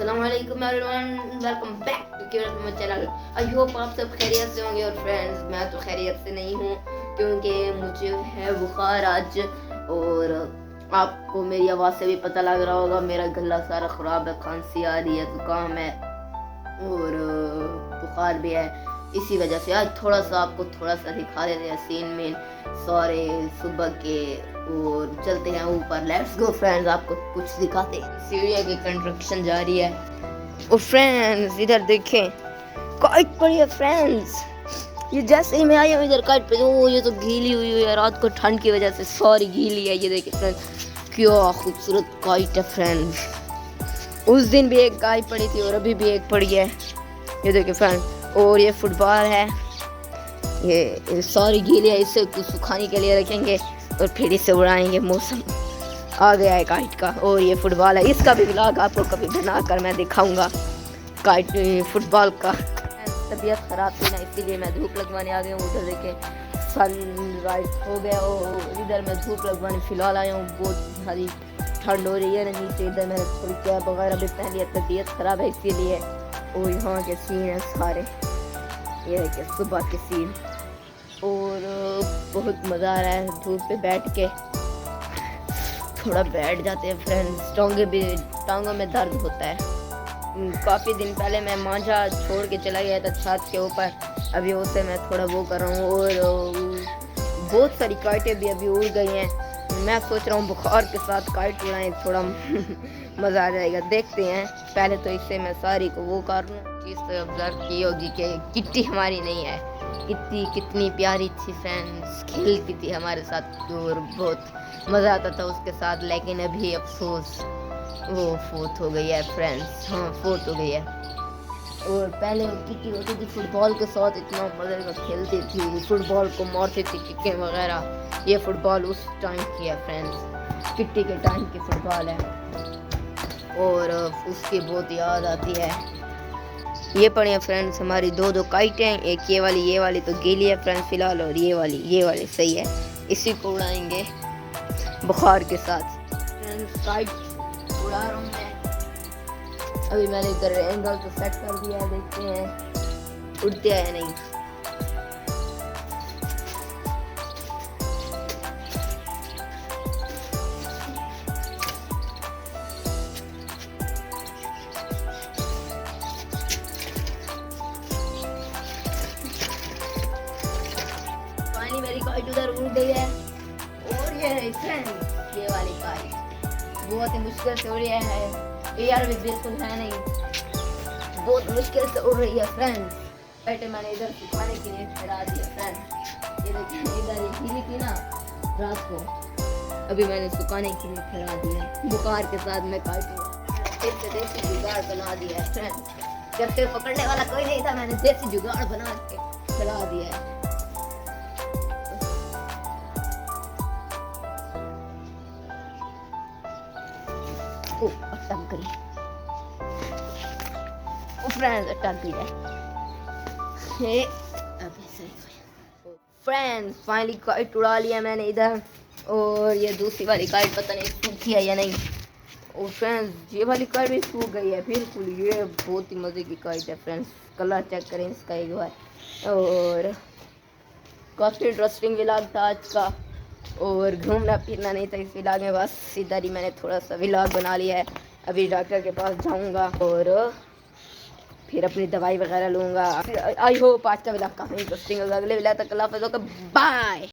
अस्सलाम वालेकुम everyone, welcome back to Kiran my channel. I hope आप सब खैरियत से होंगे। और फ्रेंड्स, मैं तो खैरियत से नहीं हूँ क्योंकि मुझे है बुखार आज, और आपको मेरी आवाज़ से भी पता लग रहा होगा मेरा गला सारा ख़राब है, खांसी आ रही है, जुकाम है और बुखार भी है। इसी वजह से आज थोड़ा सा आपको थोड़ा सा दिखा देते हैं सीन में सारे सुबह के, और चलते हैं ऊपर। लेट्स गो फ्रेंड्स, आपको कुछ दिखाते हैं। सीढ़िया की कंस्ट्रक्शन जारी है। और फ्रेंड्स इधर देखें, काइट पड़ी है फ्रेंड्स। ये जैसे ही मैं आई हूँ इधर काइट पे, ओ ये तो गीली हुई है रात को ठंड की वजह से, सारी गीली है। ये देखिए फ्रेंड्स, क्या खूबसूरत काइट है फ्रेंड्स। उस दिन भी एक काइट पड़ी थी और अभी भी एक पड़ी है, ये देखिए फ्रेंड्स। और ये फुटबॉल है, ये सारी गीली है, इसे कुछ सुखाने के लिए रखेंगे और फिर इसे उड़ाएंगे। मौसम आ गया है काइट का। और ये फुटबॉल है, इसका भी व्लॉग आपको कभी बनाकर मैं दिखाऊंगा, काइट फुटबॉल का। तबीयत खराब थी ना, इसीलिए मैं धूप लगवाने आ गया हूँ। उधर देखे सनराइज हो गया और इधर मैं धूप लगवाने फिलहाल आया हूँ। बहुत सारी ठंड हो रही है ना नीचे। इधर मैंने थोड़ी कैप वगैरह भी पहन लिया, तबीयत खराब है इसीलिए। और यहाँ के सीन है सारे, ये देखिए सुबह के सीन। और बहुत मज़ा आ रहा है धूप पे बैठ के। थोड़ा बैठ जाते हैं फ्रेंड्स, टांगों में दर्द होता है। काफ़ी दिन पहले मैं मांझा छोड़ के चला गया था छत के ऊपर, अभी उसे मैं थोड़ा वो कर रहा हूँ। और बहुत सारी काइटें भी अभी उड़ गई हैं। मैं सोच रहा हूँ बुखार के साथ काइट उड़ाएं, थोड़ा मज़ा आ जाएगा। देखते हैं, पहले तो इससे मैं सारी को वो कर लूँ। चीज़ तो ऑब्जर्व की होगी कि किट्टी हमारी नहीं है। किट्टी कितनी प्यारी थी फ्रेंड्स, खेलती थी हमारे साथ और बहुत मज़ा आता था उसके साथ। लेकिन अभी अफसोस वो फोत हो गई है फ्रेंड्स। हाँ, फोत हो गई है। और पहले किट्टी होती थी फुटबॉल के साथ, इतना मज़े का खेलती थी, फुटबॉल को मारती थी किकें वगैरह। ये फुटबॉल उस टाइम की है फ्रेंड्स, किट्टी के टाइम की फुटबॉल है। और उसकी बहुत याद आती है। ये पड़ी है फ्रेंड्स हमारी दो काइटें, एक ये वाली तो गीली है फ्रेंड्स फिलहाल, और ये वाली सही है। इसी को उड़ाएंगे बुखार के साथ। फ्रेंड्स काइट उड़ा रहा हूँ मैं। अभी मैंने इधर एंगल तो सेट कर दिया है, देखते हैं उड़ते हैं नहीं। फाइनली मेरी काइट उधर उड़ गई है। और ये है फ्रेंड्स, ये वाली काइट बहुत ही मुश्किल से उड़ी है। एयर भी बिल्कुल है नहीं, बहुत मुश्किल से उड़ रही है फ्रेंड्स। बैठे मैंने इधर सुखाने के लिए फैला दिया फ्रेंड्स। ये देखिए इधर ये गीली थी ना रात को, अभी मैंने सुखाने के लिए फैला दिया। बुखार के साथ मैं काटूंगा, फिर से देसी जुगाड़ बना दिया है फ्रेंड्स। जब से पकड़ने वाला कोई नहीं था, मैंने देसी जुगाड़ बना के फैला दिया है। अटक गई फ्रेंड्स, अटक गई है। फ्रेंड्स फाइनली काइट उड़ा लिया मैंने इधर। और ये दूसरी वाली काइट पता नहीं सूखी है या नहीं। और फ्रेंड्स ये वाली काइट भी सूख गई है बिल्कुल। ये बहुत ही मज़े की काइट है फ्रेंड्स, कलर चेक करें इसका एक बार। और काफ़ी इंटरेस्टिंग व्लॉग था आज का, और घूमना फिरना नहीं था इस व्लॉग में, बस इधर ही मैंने थोड़ा सा व्लॉग बना लिया है। अभी डॉक्टर के पास जाऊंगा और फिर अपनी दवाई वगैरह लूँगा। आई होप आज का व्लॉग काफ़ी इंटरेस्टिंग होगा। अगले व्लॉग तक अल्लाह हाफ़िज़, बाय।